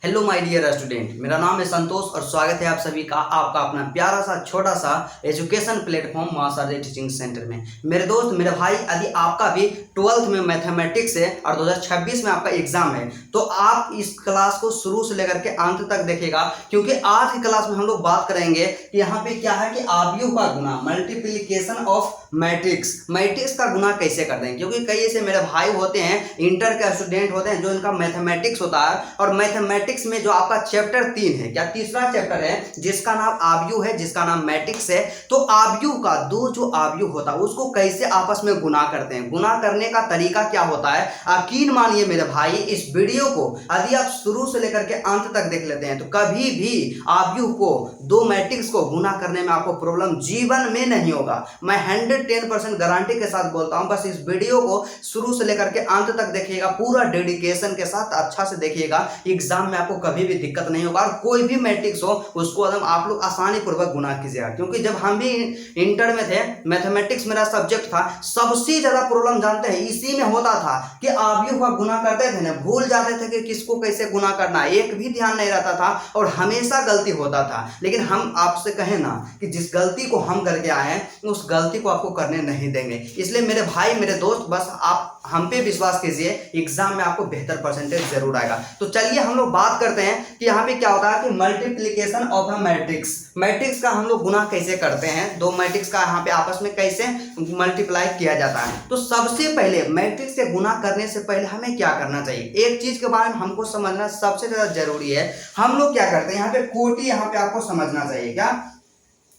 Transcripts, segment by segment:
Hello my dear student, मेरा नाम है संतोष और स्वागत है आप सभी का आपका अपना प्यारा सा छोटा सा education platform master teaching centre में। मेरे दोस्त मेरे भाई, यदि आपका भी 12th में मैथमेटिक्स है और 2026 में आपका एग्जाम है तो आप इस क्लास को शुरू से लेकर के अंत तक देखिएगा, क्योंकि आज की क्लास में हम लोग बात करेंगे कि यहाँ पे क्या है कि आव्यूह का गुना, मल्टीप्लिकेशन ऑफ मैट्रिक्स का गुना कैसे करते हैं। क्योंकि कई ऐसे मेरे भाई होते हैं, इंटर के स्टूडेंट होते हैं जो इनका मैथमेटिक्स होता है और मैथमेटिक्स में जो आपका चैप्टर 3 है, क्या तीसरा चैप्टर है जिसका नाम आव्यूह है, जिसका नाम मैट्रिक्स है। तो आव्यूह का दो जो आव्यूह होता है उसको कैसे आपस में गुना करते हैं, गुना करने का तरीका क्या होता है। यकीन मानिए मेरे भाई, इस वीडियो को यदि आप शुरू से लेकर के अंत तक देख लेते हैं तो कभी भी आव्यूह को, दो मैट्रिक्स को गुना करने में आपको प्रॉब्लम जीवन में नहीं होगा। मैं 110% गारंटी के साथ बोलता हूं। बस इस वीडियो को शुरू से लेकर के अंत तक देखिएगा, पूरा डेडिकेशन के साथ अच्छा से देखिएगा, एग्जाम में आपको कभी भी दिक्कत नहीं होगा। और कोई भी मैट्रिक्स हो उसको एकदम आप लोग आसानी पूर्वक गुना कीजिएगा। क्योंकि जब हम भी इंटर में थे, मैथमेटिक्स मेरा सब्जेक्ट था, सबसे ज्यादा प्रॉब्लम जानते हैं इसी में होता था कि आव्यूह का गुना करते थे ना, भूल जाते थे कि किसको कैसे गुना करना, एक भी ध्यान नहीं रहता था और हमेशा गलती होता था। लेकिन हम आपसे कहें ना कि जिस गलती को हम करके आए हैं उस गलती को आपको करने नहीं देंगे। इसलिए मेरे भाई मेरे दोस्त, बस आप हम पे विश्वास कीजिए, एग्जाम में आपको बेहतर परसेंटेज जरूर आएगा। तो चलिए हम लोग बात करते हैं कि यहाँ पे क्या होता है कि मल्टीप्लिकेशन ऑफ अ मैट्रिक्स का हम लोग गुना कैसे करते हैं, दो मैट्रिक्स का यहाँ पे आपस में कैसे मल्टीप्लाई किया जाता है। तो सबसे पहले मैट्रिक्स से गुना करने से पहले हमें क्या करना चाहिए, एक चीज के बारे में हमको समझना सबसे ज्यादा जरूरी है। हम लोग क्या करते हैं, यहाँ पे कोटि, यहाँ पे आपको समझना चाहिए, क्या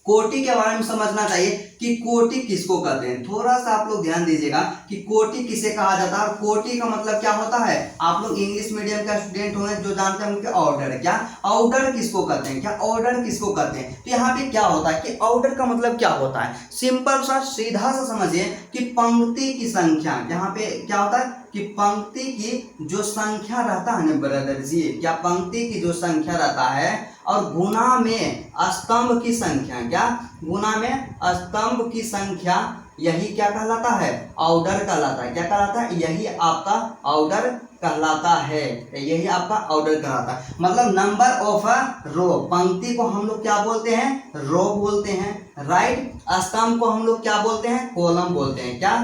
कोटि के बारे में समझना चाहिए कि कोटि किसको कहते हैं। थोड़ा सा आप लोग ध्यान दीजिएगा कि कोटि किसे कहा जाता है और कोटि का मतलब क्या होता है। आप लोग इंग्लिश मीडियम का स्टूडेंट होंगे जो जानते हैं उनके ऑर्डर, क्या ऑर्डर किसको कहते हैं, क्या ऑर्डर किसको कहते हैं। तो यहाँ पे क्या होता है कि ऑर्डर का मतलब क्या होता है, सिंपल सा सीधा सा समझिए कि पंक्ति की संख्या, यहाँ पे क्या होता है कि पंक्ति की जो संख्या रहता है ना ब्रदर जी, क्या पंक्ति की जो संख्या रहता है और गुना में स्तंभ की संख्या, क्या गुना में स्तंभ की संख्या, यही क्या कहलाता है, ऑर्डर कहलाता है। क्या कहलाता है, यही आपका ऑर्डर कहलाता है, यही आपका ऑर्डर कहलाता है। मतलब नंबर ऑफ अ रो, पंक्ति को हम लोग क्या बोलते हैं, रो बोलते हैं, राइट। स्तंभ को हम लोग क्या बोलते हैं, कॉलम बोलते हैं, क्या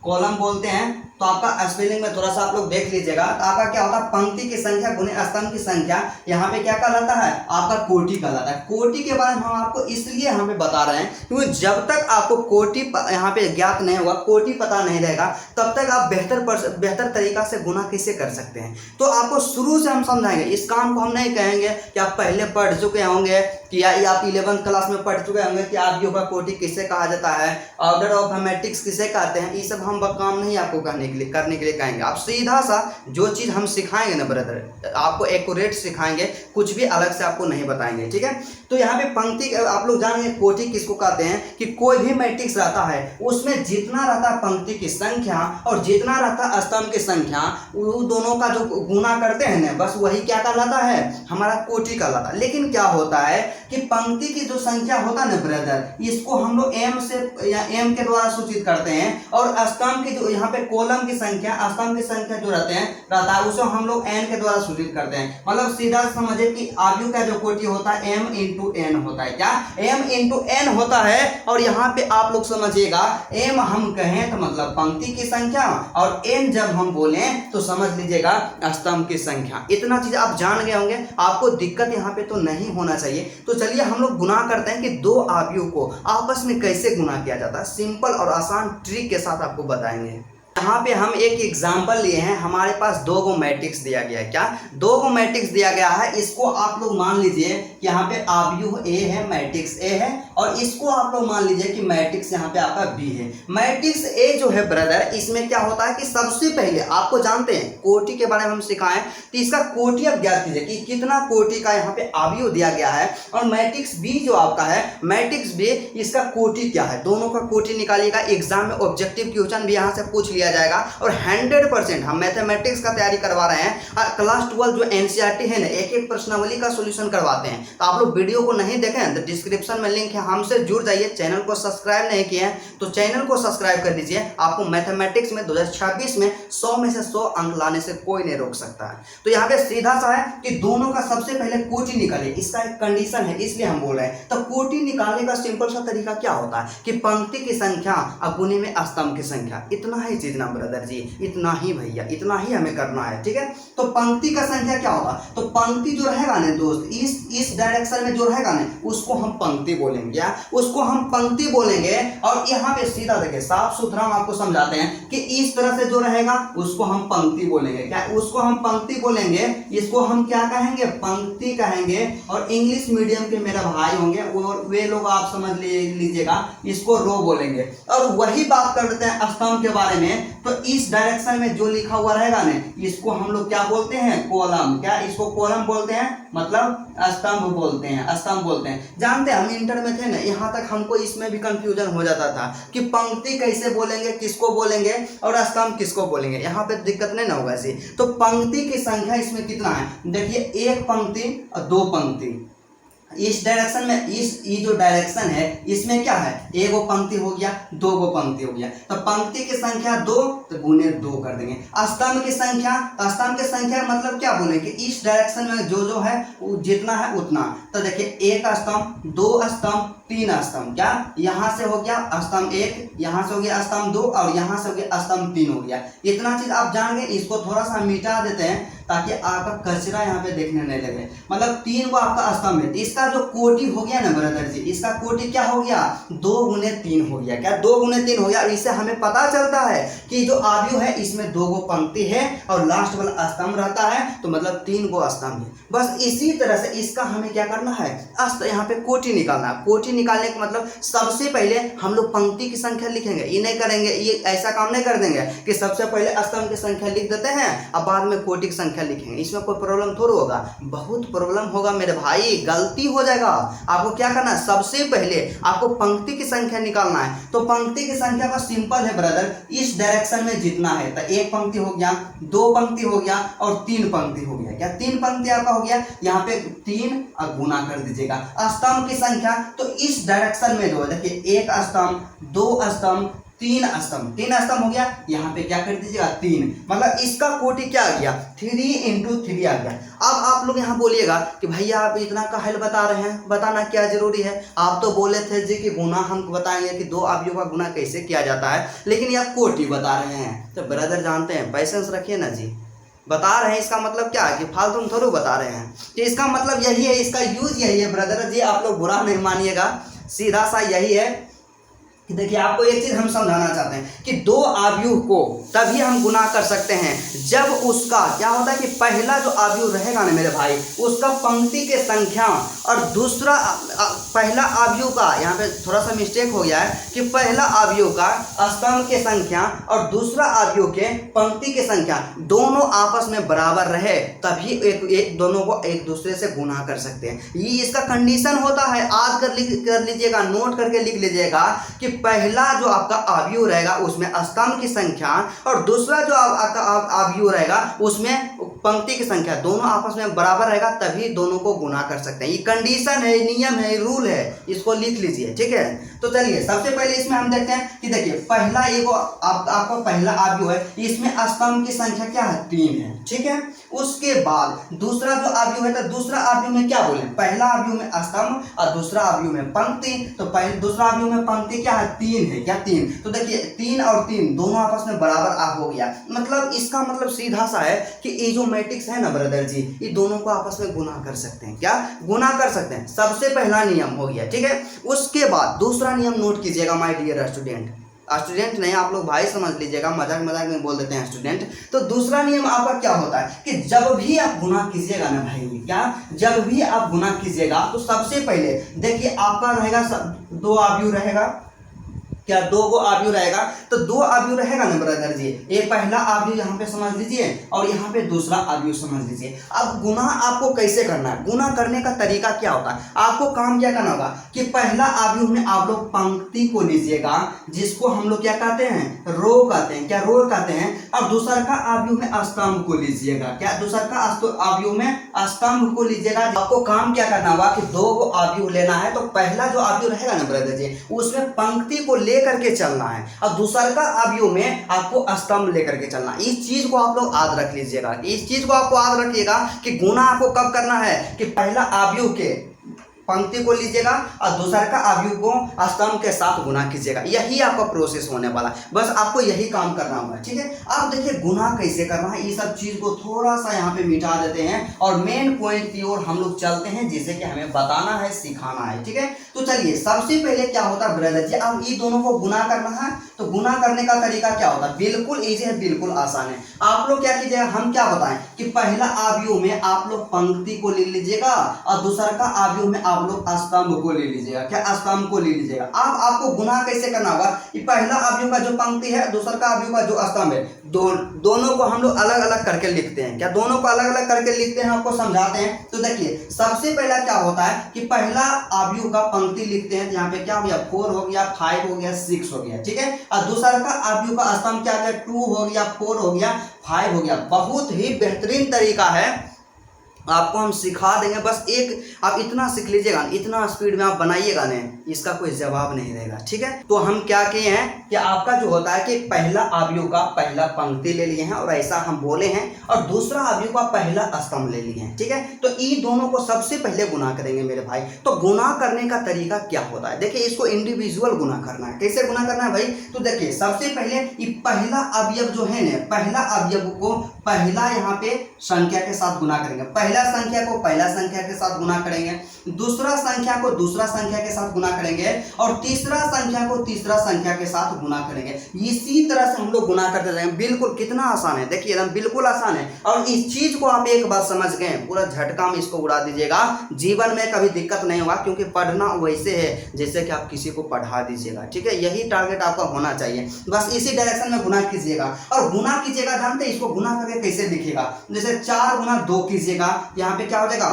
कॉलम बोलते हैं। तो आपका स्पेलिंग में थोड़ा सा आप लोग देख लीजिएगा। तो आपका क्या होता है, पंक्ति की संख्या गुने स्तंभ की संख्या, यहाँ पे क्या कहलाता है, आपका कोटि कहलाता है। कोटि के बारे में हम आपको इसलिए यहाँ पे बता रहे हैं क्योंकि जब तक आपको कोटि यहाँ पे ज्ञात नहीं होगा, कोटि पता नहीं रहेगा, तब तक आप बेहतर तरीका से गुना कैसे कर सकते हैं। तो आपको शुरू से हम समझाएंगे, इस काम को हम नहीं कहेंगे कि आप पहले पढ़ चुके होंगे कि या आप 11th क्लास में पढ़ चुके होंगे कि आव्यूह का कोटि किसे कहा जाता है, ऑर्डर ऑफ मैट्रिक्स किसे कहते हैं। ये सब हम काम नहीं आपको करने के लिए कहेंगे। आप सीधा सा जो चीज हम सिखाएंगे ना ब्रदर, आपको एक्यूरेट सिखाएंगे, कुछ भी अलग से आपको नहीं बताएंगे, ठीक है। तो यहाँ पे पंक्ति आप लोग जानेंगे कोटि किसको कहते हैं कि कोई भी मैट्रिक्स रहता है उसमें जितना रहता है पंक्ति की संख्या और जितना रहता है स्तंभ की संख्या, वो दोनों का जो गुना करते हैं ना, बस वही क्या कहलाता है, हमारा कोटि कहलाता है। लेकिन क्या होता है कि पंक्ति की जो संख्या होता है ना ब्रदर, इसको हम लोग एम से या एम के द्वारा सूचित करते हैं और स्तंभ की जो यहाँ पे कॉलम की संख्या, स्तंभ की संख्या जो रहता है उसे हम लोग एन के द्वारा सूचित करते हैं। मतलब सीधा समझे कि आव्यूह का जो कोटि होता है एम इंटू एन होता है, क्या एम इंटू एन होता है। और यहाँ पे आप लोग समझिएगा, एम हम कहें तो मतलब पंक्ति की संख्या और एन जब हम बोले तो समझ लीजिएगा स्तंभ की संख्या। इतना चीज आप जान गए होंगे, आपको दिक्कत यहाँ पे तो नहीं होना चाहिए। तो चलिए हम लोग गुना करते हैं कि दो आव्यूह को आपस में कैसे गुना किया जाता है, सिंपल और आसान ट्रिक के साथ आपको बताएंगे। यहाँ पे हम एक एग्जाम्पल लिए हैं, हमारे पास दो गो मैट्रिक्स दिया गया है, क्या दो गो मैट्रिक्स दिया गया है। इसको आप लोग मान लीजिए कि यहाँ पे आव्यूह ए है, मैट्रिक्स ए है, और इसको आप लोग मान लीजिए कि मैट्रिक्स यहाँ पे आपका बी है। मैट्रिक्स ए जो है ब्रदर, इसमें क्या होता है कि सबसे पहले आपको जानते हैं कोटि के बारे में हम सिखाएं तो इसका कोटि आप ज्ञात कीजिए कि कितना कोटि का यहाँ पे आव्यूह दिया गया है। और मैट्रिक्स बी जो आपका है, मैट्रिक्स बी, इसका कोटि क्या है, दोनों का कोटि निकालिएगा। एग्जाम में ऑब्जेक्टिव क्वेश्चन भी यहाँ से पूछ लिया जाएगा और 100% हम मैथमेटिक्स का तैयारी करवा रहे हैं और क्लास 12 जो एनसीईआरटी है ना एक एक प्रश्नावली का सॉल्यूशन करवाते हैं। तो आप लोग वीडियो को नहीं देखें तो डिस्क्रिप्शन में लिंक है, हमसे जुड़ जाइए। चैनल को सब्सक्राइब नहीं किए हैं तो चैनल को सब्सक्राइब कर दीजिए। आपको मैथमेटिक्स में 2026 में 100 में से 100 अंक लाने से कोई नहीं रोक सकता है। तो यहाँ पे सीधा सा है कि दोनों का सबसे पहले कोटि निकालिए, इसका एक कंडीशन है इसलिए हम बोल रहे हैं। तो कोटि निकालने का सिंपल सा तरीका क्या होता है कि पंक्ति की संख्या और गुने में स्तंभ की संख्या, इतना ही चीज ना ब्रदर जी, इतना ही भैया, इतना ही हमें करना है। ठीक है, तो पंक्ति का संख्या क्या होगा, तो पंक्ति जो रहेगा ना दोस्त इस डायरेक्शन में जो रहेगा ना उसको हम पंक्ति बोलेंगे, या उसको हम पंक्ति बोलेंगे। और यहाँ पे सीधा देखिए साफ सुथरा हम आपको समझाते हैं कि इस तरह से जो रहेगा उसको हम पंक्ति बोलेंगे। क्या उसको हम पंक्ति बोलेंगे, इसको हम क्या कहेंगे, पंक्ति कहेंगे। और इंग्लिश मीडियम के मेरा भाई होंगे और वे लोग आप समझ लीजिएगा इसको रो बोलेंगे। और वही बात कर देते हैं स्तंभ के बारे में, तो इस डायरेक्शन में जो लिखा हुआ रहेगा ना इसको हम लोग क्या बोलते हैं, कॉलम। क्या इसको कॉलम बोलते हैं, मतलब स्तंभ बोलते हैं, स्तंभ बोलते हैं। जानते हैं हम इंटर में थे ना, यहाँ तक हमको इसमें भी कंफ्यूजन हो जाता था कि पंक्ति कैसे बोलेंगे, किसको बोलेंगे और स्तंभ किसको बोलेंगे। यहाँ पे दिक्कत नहीं ना होगा ऐसी। तो पंक्ति की संख्या इसमें कितना है, देखिए एक पंक्ति और दो पंक्ति। इस डायरेक्शन में ये जो डायरेक्शन है इसमें क्या है, एक गो पंक्ति हो गया, दो गो पंक्ति हो गया। तो पंक्ति की संख्या 2 तो गुने 2 कर देंगे। स्तंभ की संख्या मतलब क्या बोलेंगे, इस डायरेक्शन में जो है वो जितना है उतना। तो देखिए एक स्तंभ, 2 स्तंभ, 3 स्तंभ। क्या यहाँ से हो गया स्तंभ 1, यहाँ से हो गया स्तंभ 2 और यहाँ से हो गया स्तंभ 3 हो गया। इतना चीज आप जान गए। इसको थोड़ा सा मिटा देते हैं ताकि आपका कचरा यहाँ पे देखने नहीं लगे। मतलब 3 को आपका स्तंभ है, इसका जो कोटि हो गया ना ब्रदर जी, इसका कोटि क्या हो गया, 2 गुने 3 हो गया। क्या 2 गुने 3 हो गया। इससे हमें पता चलता है कि जो आव्यूह है इसमें 2 गो पंक्ति है और लास्ट वाला स्तंभ रहता है, तो मतलब 3 गो स्तंभ है। बस इसी तरह से इसका हमें क्या करना है, यहाँ पे कोटि निकालना है। कोटि निकालने का मतलब सबसे पहले हम लोग पंक्ति की संख्या लिखेंगे। ये नहीं करेंगे, ये ऐसा काम नहीं कर देंगे कि सबसे पहले स्तंभ की संख्या लिख देते हैं और बाद में कोटि की संख्या लिखेंगे। इसमें कोई प्रॉब्लम थोड़ा होगा, बहुत प्रॉब्लम होगा मेरे भाई, गलती हो जाएगा। आपको क्या करना है, सबसे पहले आपको पंक्ति की संख्या निकालना है। तो पंक्ति की संख्या का सिंपल है ब्रदर, इस डायरेक्शन में जितना है। तो एक पंक्ति हो गया, 2 पंक्ति हो गया और 3 पंक्ति हो गया। क्या 3 पंक्ति आपका हो गया, यहाँ पे 3 और गुना कर दीजिएगा। स्तंभ की संख्या तो इस डायरेक्शन में जो है देखिए 1 स्तंभ, 2 स्तंभ, 3 स्तंभ, 3 स्तंभ हो गया। यहाँ पे क्या कर दीजिएगा 3, मतलब इसका कोटि क्या आ गया, 3 × 3 आ गया। अब आप लोग यहाँ बोलिएगा कि भैया आप इतना का हल बता रहे हैं, बताना क्या जरूरी है। आप तो बोले थे जी कि गुना हम बताएंगे कि 2 आव्यूह का गुना कैसे किया जाता है, लेकिन यह कोटि बता रहे हैं। तो ब्रदर जानते हैं, पैसेंस रखिए ना जी, बता रहे हैं इसका मतलब क्या है कि फालतू थोड़ा बता रहे हैं। कि इसका मतलब यही है, इसका यूज यही है ब्रदर जी, आप लोग बुरा नहीं मानिएगा, सीधा सा यही है। देखिए आपको एक चीज हम समझाना चाहते हैं कि 2 आव्यूह को तभी हम गुना कर सकते हैं जब उसका क्या होता है कि पहला जो आव्यूह रहेगा ना मेरे भाई, उसका पंक्ति के संख्या और दूसरा पहला आव्यूह का, यहाँ पे थोड़ा सा मिस्टेक हो गया है कि पहला आव्यूह का स्तंभ के संख्या और दूसरा आव्यूह के पंक्ति के संख्या दोनों आपस में बराबर रहे, तभी एक दोनों को एक दूसरे से गुना कर सकते हैं। ये इसका कंडीशन होता है। आज कर लीजिएगा, नोट करके लिख लीजिएगा कि पहला जो आपका आव्यूह रहेगा उसमें स्तंभ की संख्या और दूसरा जो आपका आव्यूह रहेगा उसमें पंक्ति की संख्या दोनों आपस में बराबर रहेगा, तभी दोनों को गुना कर सकते हैं। ये कंडीशन है, नियम है, रूल है, इसको लिख लीजिए। ठीक है, तो चलिए सबसे पहले इसमें हम देखते हैं कि देखिए पहला एगो आपका पहला आव्यूह है, इसमें स्तंभ की संख्या क्या है, 3 है। ठीक है, उसके बाद दूसरा जो आव्यूह है, तो दूसरा आव्यूह में क्या बोले, पहला आव्यूह में स्तंभ और दूसरा आव्यूह में पंक्ति। तो पहले दूसरा आव्यूह में पंक्ति क्या है, 3 है। क्या 3, तो देखिए 3 और 3 दोनों आपस में बराबर हो गया। मतलब इसका मतलब सीधा सा है कि ये जो मैट्रिक्स है ना ब्रदर जी, ये दोनों को आपस में गुना कर सकते हैं। क्या गुना कर सकते हैं, सबसे पहला नियम हो गया। ठीक है, उसके बाद दूसरा नियम नोट कीजिएगा माय डियर स्टूडेंट, स्टूडेंट नहीं आप लोग भाई समझ लीजिएगा, मजाक मजाक में बोल देते हैं स्टूडेंट। तो दूसरा नियम आपका क्या होता है कि जब भी आप गुना कीजिएगा ना भाई, क्या जब भी आप गुना कीजिएगा तो सबसे पहले देखिए आपका रहेगा 2 आव्यूह रहेगा, क्या दो गो आव्यूह रहेगा, तो दो आव्यूह रहेगा ना ब्रदर जी। एक पहला आव्यूह यहाँ पे समझ लीजिए और यहाँ पे दूसरा आव्यूह समझ लीजिए। अब गुना आपको कैसे करना है, गुना करने का तरीका क्या होता है, आपको काम क्या करना होगा कि पहला आव्यूह में आप लोग पंक्ति को लीजिएगा, जिसको हम लोग क्या कहते हैं, रो कहते हैं, क्या रो कहते हैं। और दूसरा का आव्यूह में स्तंभ को लीजिएगा, क्या दूसरा का आव्यूह में स्तंभ को लीजिएगा। आपको काम क्या करना होगा कि दो गो आव्यूह लेना है, तो पहला जो आव्यूह रहेगा ना ब्रदर जी, उसमें पंक्ति को लेकर के चलना है और दूसरा का आव्यूह में आपको स्तंभ लेकर के चलना। इस चीज को आप लोग याद रख लीजिएगा, इस चीज को आपको याद रखिएगा कि गुना आपको कब करना है कि पहला आव्यूह के पंक्ति को लीजिएगा और दूसरा का आव्यूह को स्तंभ के साथ गुना कीजिएगा। यही आपका प्रोसेस होने वाला, बस आपको यही काम करना होगा, ठीक है। अब देखिए गुना कैसे करना है, ये सब चीज को थोड़ा सा यहाँ पे मिटा देते हैं और मेन पॉइंट की ओर हम लोग चलते हैं, जिसे कि हमें बताना है, सिखाना है, ठीक है। तो चलिए सबसे पहले क्या होता है ब्रदर जी, अब ये दोनों को गुना करना है, तो गुना करने का तरीका क्या होता है, बिल्कुल ईजी है, बिल्कुल आसान है। आप लोग क्या कीजिएगा, हम क्या बताएं कि पहला आव्यूह में आप लोग पंक्ति को ले लीजिएगा और दूसरा का आव्यूह में आप लोग स्तंभ को ले लीजिएगा, क्या स्तंभ को ले लीजिएगा। अब आपको गुना कैसे करना होगा, ये पहला आव्यूह का जो पंक्ति है, दूसरा का आव्यूह का जो स्तंभ है, दोनों को हम लोग अलग अलग करके लिखते हैं, क्या दोनों को अलग अलग करके लिखते हैं, आपको समझाते हैं। तो देखिए सबसे पहला क्या होता है कि पहला आव्यूह का पंक्ति लिखते हैं, यहाँ पे क्या हो गया 4 हो गया, 5 हो गया, 6 हो गया, ठीक है। और दूसरा का आव्यूह का स्तंभ क्या हो गया, 2 हो गया, 4 हो गया, 5 हो गया। बहुत ही बेहतरीन तरीका है, आपको हम सिखा देंगे, बस एक आप इतना सीख लीजिएगा, इतना स्पीड में आप बनाइएगा ना, इसका कोई जवाब नहीं रहेगा, ठीक है। तो हम क्या किए हैं कि आपका जो होता है कि पहला आव्यूह का पहला पंक्ति ले लिए हैं और ऐसा हम बोले हैं, और दूसरा आव्यूह का पहला स्तंभ ले लिए हैं, ठीक है। तो इन दोनों को सबसे पहले गुना करेंगे मेरे भाई। तो गुना करने का तरीका क्या होता है, देखिए इसको इंडिविजुअल गुना करना है। कैसे गुना करना है भाई, तो देखिए सबसे पहले ये पहला अवयव जो है ना, पहला अवयव को पहला यहाँ पे संख्या के साथ गुना करेंगे, पहला संख्या को पहला संख्या के साथ गुना करेंगे, दूसरा संख्या को दूसरा संख्या के साथ गुना करेंगे और तीसरा संख्या को तीसरा संख्या के साथ गुना करेंगे। इसी तरह से हम लोग गुना करते जाएंगे। बिल्कुल कितना आसान है, देखिए एकदम बिल्कुल आसान है। और इस चीज को आप एक बार समझ गए, पूरा झटका में इसको उड़ा दीजिएगा, जीवन में कभी दिक्कत नहीं होगा, क्योंकि पढ़ना वैसे है जैसे कि आप किसी को पढ़ा दीजिएगा, ठीक है। यही टारगेट आपका होना चाहिए, बस इसी डायरेक्शन में गुना कीजिएगा। और गुना कीजिएगा, जानते हैं इसको गुना करके कैसे लिखिएगा, जैसे 4 गुना 2 कीजिएगा, यहाँ पे क्या हो जाएगा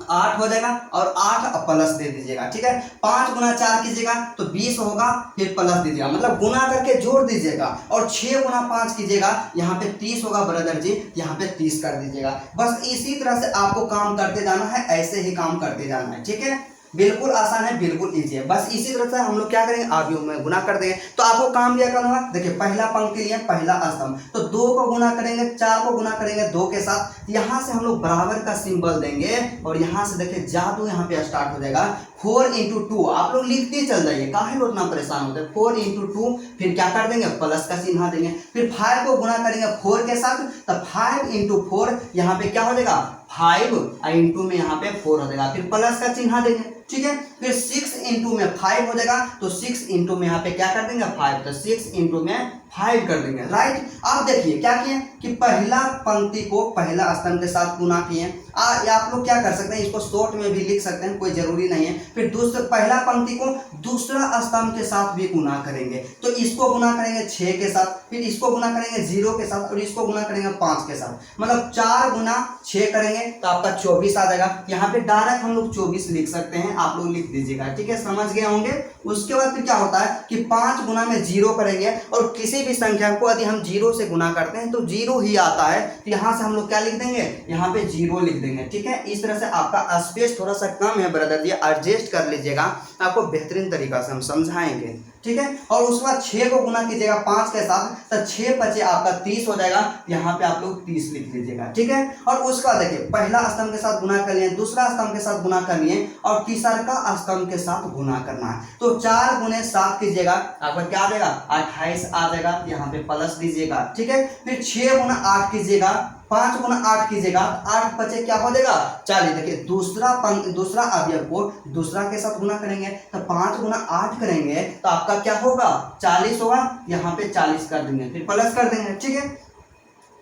8 हो जाएगा और 8 प्लस दे दीजिएगा, ठीक है। 5 गुना 4 कीजिएगा तो 20 होगा, फिर प्लस दीजिएगा, मतलब गुना करके जोड़ दीजिएगा। और 6 गुना 5 कीजिएगा, यहाँ पे 30 होगा ब्रदर जी, यहाँ पे 30 कर दीजिएगा। बस इसी तरह से आपको काम करते जाना है, ऐसे ही काम करते जाना है, ठीक है। बिल्कुल आसान है, बिल्कुल इजी है। बस इसी तरह से हम लोग क्या करेंगे, आव्यूह में गुना कर देंगे। तो आपको काम क्या करना है, देखिए पहला पंक्ति लिए पहला स्तंभ, तो 2 को गुना करेंगे, 4 को गुना करेंगे 2 के साथ, यहाँ से हम लोग बराबर का सिंबल देंगे और यहाँ से देखिए जादू यहाँ पे स्टार्ट हो जाएगा। 4 × 2 आप लोग लिखते चल जाइए, काहे लोग इतना परेशान होते हैं। 4 × 2 फिर क्या कर देंगे, प्लस का चिन्ह देंगे। फिर 5 को गुना करेंगे 4 के साथ, तब 5 × 4 यहाँ पे क्या हो जाएगा 5 × में यहाँ पे 4 हो जाएगा, फिर प्लस का चिन्ह देंगे, ठीक है। फिर 6 × में 5 हो जाएगा, तो 6 × में यहाँ पे क्या कर देंगे 5, तो 6 × में 5 कर देंगे, राइट। आप देखिए क्या किए कि पहला पंक्ति को पहला स्तंभ के साथ गुना किए। आप लोग क्या कर सकते हैं, इसको शॉर्ट में भी लिख सकते हैं, कोई जरूरी नहीं है। फिर दूसरा पहला पंक्ति को दूसरा स्तंभ के साथ भी गुना करेंगे, तो इसको गुना करेंगे 6 के साथ, फिर इसको गुना करेंगे 0 के साथ और इसको गुना करेंगे 5 के साथ, मतलब 4 गुना 6 करेंगे तो आपका 24 आ जाएगा। यहाँ पे डायरेक्ट हम लोग 24 लिख सकते हैं, आप लोग लिख दीजिएगा, ठीक है, समझ गए होंगे। उसके बाद फिर क्या होता है कि 5 गुना में 0 करेंगे और किसी भी संख्या को यदि हम 0 से गुना करते हैं तो 0 ही आता है, तो यहाँ से हम लोग क्या लिख देंगे, यहाँ पे 0 लिख देंगे, ठीक है। इस तरह से आपका स्पेस थोड़ा सा कम है ब्रदर जी, एडजस्ट कर लीजिएगा, आपको बेहतरीन तरीका से हम समझाएंगे, ठीक है। और उसके बाद 6 को गुना कीजिएगा 5 के साथ, तो 6 बचे आपका 30 हो जाएगा, यहाँ पे आप लोग 30 लिख लीजिएगा, ठीक है। और उसके बाद देखिए पहला स्तंभ के साथ गुना कर लिए, दूसरा स्तंभ के साथ गुना कर लिए और तीसरा का स्तंभ के साथ गुना करना है, तो 4 × 7 कीजिएगा, आपका क्या आ जाएगा 28 आ जाएगा, यहाँ पे प्लस दीजिएगा, ठीक है। फिर 6 × 8 कीजिएगा, 5 × 8 कीजिएगा, 8 बचे क्या हो जाएगा 40। देखिए दूसरा अवयव को दूसरा के साथ गुना करेंगे, तो 5 × 8 करेंगे तो आपका क्या होगा 40 होगा, यहाँ पे 40 कर देंगे, फिर प्लस कर देंगे, ठीक है।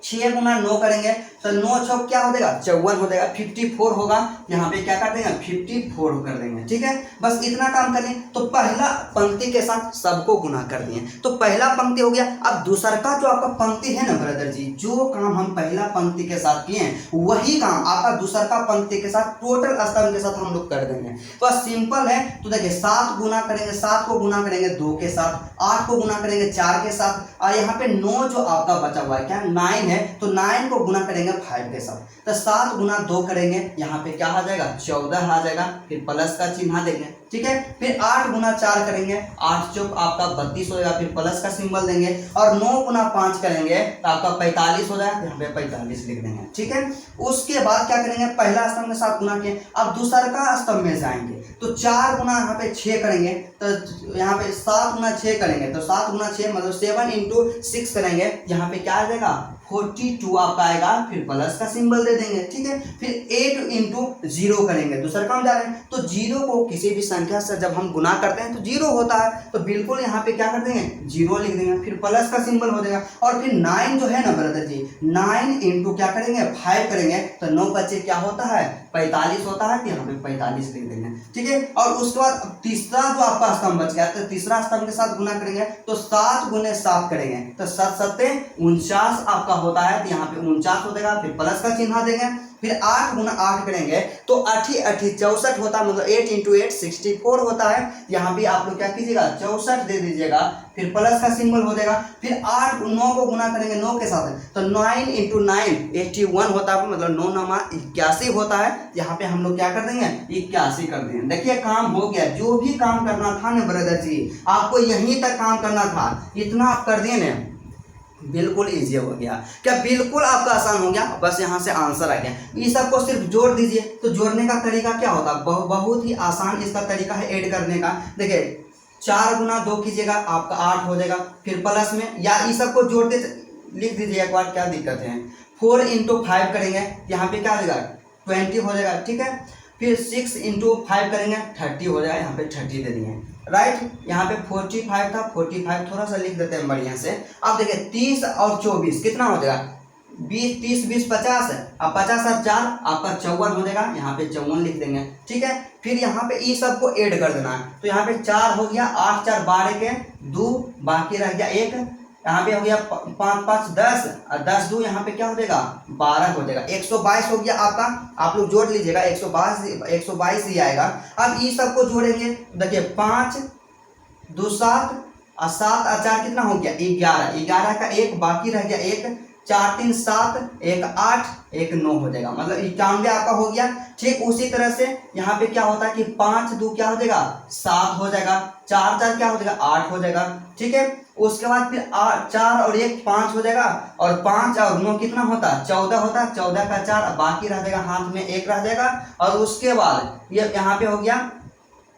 6 गुना 9 करेंगे तो 9 छः क्या हो जाएगा 54 हो जाएगा, 54 होगा। यहाँ पे क्या कर देंगे 54 कर देंगे, ठीक है। बस इतना काम करें तो पहला पंक्ति के साथ सबको गुना कर दिए तो पहला पंक्ति हो गया। अब दूसरा का जो आपका पंक्ति है ना ब्रदर जी, जो काम हम पहला पंक्ति के साथ किए हैं वही काम आपका दूसरा का पंक्ति के साथ टोटल स्तंभ के साथ हम लोग कर देंगे। तो सिंपल है। तो देखिए 7 गुना करेंगे, 7 को गुना करेंगे 2 के साथ, 8 को गुना करेंगे 4 के साथ, और यहाँ पे 9 जो आपका बचा हुआ है क्या 9 है तो 9 को गुना करेंगे 5 के साथ। तो 7 गुना 2 करेंगे, यहाँ पे क्या आ जाएगा 14 आ जाएगा, फिर प्लस का चिन्ह देंगे, ठीक है। फिर 8 गुना 4 करेंगे, 8 चौक आपका 32 हो जाएगा, फिर प्लस का सिंबल देंगे, और 9 गुना 5 करेंगे तो आपका 45 हो जाएगा, यहाँ पे 45 लिख देंगे, ठीक है। उसके बाद क्या करेंगे, पहला स्तंभ में 7 गुना किए, अब दूसरा का स्तंभ में जाएंगे तो 4 गुना यहाँ पे 6 करेंगे, तो यहाँ पे 7 गुना 6 करेंगे तो 7 गुना 6 मतलब 7 इंटू 6 करेंगे, यहाँ पे क्या आ जाएगा 42 आपका आएगा, फिर प्लस का सिंबल दे देंगे, ठीक है। फिर 8 इंटू 0 करेंगे, दूसरा काम जा रहे हैं तो 0 को किसी भी संख्या से जब हम गुना करते हैं तो 0 होता है, तो बिल्कुल यहाँ पे क्या कर देंगे 0 लिख देंगे, फिर प्लस का सिंबल हो जाएगा। और फिर 9 जो है ना ब्रदर जी, 9 इंटू क्या करेंगे 5 करेंगे तो 9 बच्चे क्या होता है 45 होता है, तो यहाँ पे 45 लिख देंगे, ठीक है। और उसके बाद तीसरा जो आपका स्तंभ बच गया तो तीसरा स्तंभ के साथ गुना करेंगे तो 7 गुने 7 करेंगे तो 7 सत्ते 49 आपका होता है, तो यहाँ पे 49 हो जाएगा, फिर प्लस का चिन्ह देंगे। फिर 8 गुना 8 करेंगे तो 8 64 होता है, मतलब 8 इंटू 8 64 होता है, यहाँ भी आप लोग क्या कीजिएगा 64 दे दीजिएगा, फिर प्लस का सिंबल हो जाएगा। फिर 8 9 को गुना करेंगे 9 के साथ तो 9 इंटू 9 81 होता है, मतलब 9 9 81 होता है, यहाँ पे हम लोग क्या कर देंगे 81 कर देंगे। देखिए काम हो गया, जो भी काम करना था ना ब्रदर जी आपको यहीं तक काम करना था, इतना आप कर दिए ना, बिल्कुल इजी हो गया। क्या बिल्कुल आपका आसान हो गया, बस यहाँ से आंसर आ गया। इस सबको सिर्फ जोड़ दीजिए, तो जोड़ने का तरीका क्या होता है, बहुत ही आसान इसका तरीका है ऐड करने का। देखिए 4 गुना 2 कीजिएगा आपका 8 हो जाएगा, फिर प्लस में या इस सबको जोड़ते लिख दीजिए एक बार, क्या दिक्कत है। 4 इंटू 5 करेंगे, यहाँ पे क्या हो जाएगा 20 हो जाएगा, ठीक है। फिर 6 इंटू 5 करेंगे 30 हो जाएगा, यहाँ पे 30 दे दिए, राइट। यहाँ पे 45 था, 45 थोड़ा सा लिख देते हैं बढ़िया से। अब देखिए 30 और 24 कितना हो जाएगा 20 30 20 50 है, अब 50 और 4 आपका 54 हो जाएगा, यहाँ पे 54 लिख देंगे, ठीक है। फिर यहाँ पे ई सबको ऐड कर देना है, तो यहाँ पे 4 हो गया, 8 4 12 के 2 बाकी रह गया 1, यहाँ पे हो गया 5 5 10 और 10 2 यहाँ पे क्या हो जाएगा 12 हो जाएगा, 122 हो गया आपका। आप लोग जोड़ लीजिएगा 122 ही आएगा। अब ये सबको जोड़ेंगे, देखिए 5 2 7 और 7 और 4 कितना हो गया 11, 11 का 1 बाकी रह गया 1, 4 3 7 1 8 1 9 हो जाएगा, मतलब 91 आपका हो गया। ठीक उसी तरह से यहाँ पे क्या होता है कि 5 2 क्या हो जाएगा 7 हो जाएगा, 4 4 क्या हो जाएगा 8 हो जाएगा, ठीक है। उसके बाद फिर 4 और 1 5 हो जाएगा, और 5 और 9 कितना होता है 14 होता है, 14 का 4 बाकी रह जाएगा, हाथ में 1 रह जाएगा। और उसके बाद ये यहाँ पे हो गया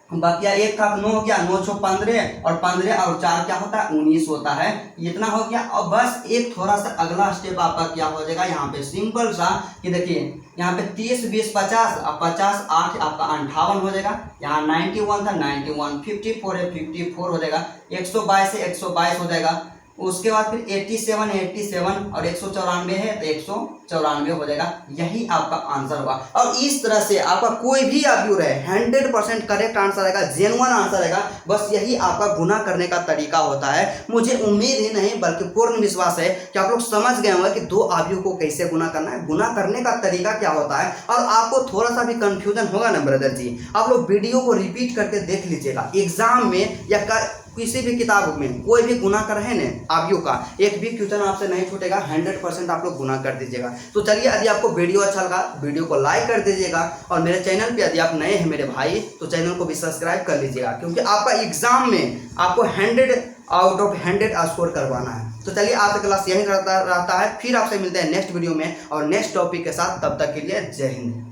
बाकी 1 था 9 हो गया, 9 6 15 और 15 और 4 क्या होता है 19 होता है, इतना हो गया। और बस एक थोड़ा सा अगला स्टेप आपका क्या हो जाएगा यहाँ पे सिंपल सा कि देखिए यहाँ पे 30 20 50 और 50 8 आपका 58 हो जाएगा, यहाँ 91 था 91, 54 है 54 हो जाएगा, 122 है 122 हो जाएगा। उसके बाद फिर 87 87 और 194 है तो 194 हो जाएगा, यही आपका आंसर होगा। और इस तरह से आपका कोई भी आंसर रहे 100% करेक्ट आंसर आएगा, जेन्युइन आंसर आएगा। बस यही आपका गुना करने का तरीका होता है। मुझे उम्मीद ही नहीं बल्कि पूर्ण विश्वास है कि आप लोग समझ गए होंगे कि 2 अवयव को कैसे गुना करना है, गुना करने का तरीका क्या होता है। और आपको थोड़ा सा भी कंफ्यूजन होगा ना ब्रदर जी, आप लोग वीडियो को रिपीट करके देख लीजिएगा, एग्जाम में या किसी भी किताब में कोई भी गुना कर है ना अवयव का एक भी क्वेश्चन आपसे नहीं छूटेगा, 100% आप लोग गुना कर दीजिएगा। तो चलिए यदि आपको वीडियो अच्छा लगा वीडियो को लाइक कर दीजिएगा, और मेरे चैनल पे यदि आप नए हैं मेरे भाई तो चैनल को भी सब्सक्राइब कर लीजिएगा, क्योंकि आपका एग्जाम में आपको 100 आउट ऑफ 100 स्कोर करवाना है। तो चलिए आज का क्लास यही रहता है, फिर आपसे मिलते हैं नेक्स्ट वीडियो में और नेक्स्ट टॉपिक के साथ। तब तक के लिए जय हिंद।